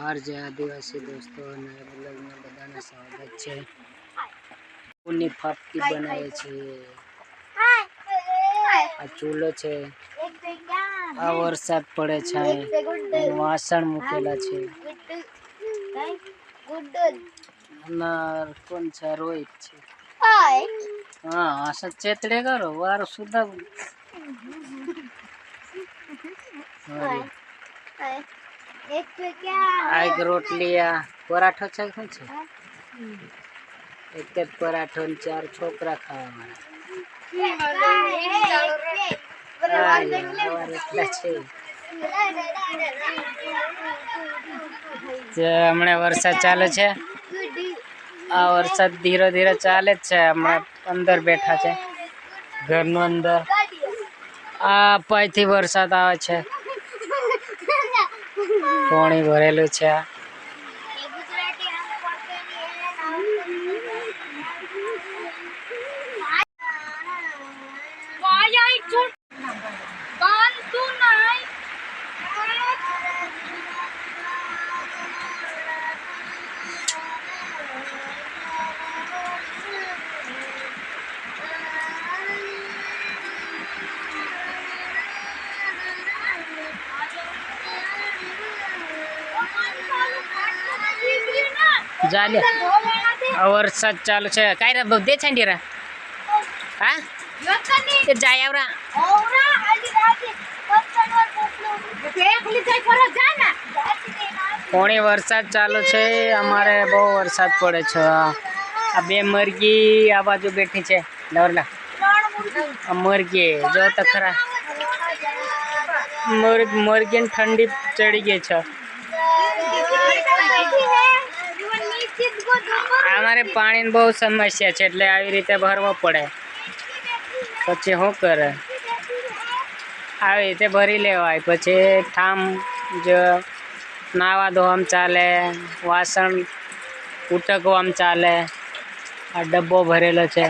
RJ આદિવાસી દોસ્તો અને બ્લોગમાં બધાને સ્વાગત છે. ફૂલની ફાફકી બનાવે છે. આ ચૂલો છે. આ વરસાદ પડે છે. વાસણ મૂકેલા છે. કોણ છે? રોહિત છે. હા આશા ચેતડે કરો વાર સુધા એક રોટલી આ પરાઠો છે. શું છે? એક જ પરાઠો ને 4 છોકરા ખાવા છે. હમણાં વરસાદ ચાલે છે. આ વરસાદ ધીરે ધીરે ચાલે જ છે. હમણાં અંદર બેઠા છે ઘરનું અંદર. આ પાઈથી વરસાદ આવે છે. પાણી ભરેલું છે. जाले वरसाद चालू છે. काय रे दे छंडी रा हा ते जाय आवरा કોણી વરસાદ ચાલુ છે. અમારે બહુ વરસાદ પડે છે. આ બે મરઘી આ બાજુ બેઠી છે. નવરલા આ મરઘી જો તો ખરા મરઘીને ઠંડી ચડી ગઈ છે. અમારે પાણીની બહુ સમસ્યા છે એટલે આવી રીતે ભરવો પડે. પછી શું કરે? આવી રીતે ભરી લેવાય. પછી ઠામ જો નાવા ધોવામાં ચાલે, વાસણ ઉટકવામાં ચાલે. આ ડબ્બો ભરેલો છે.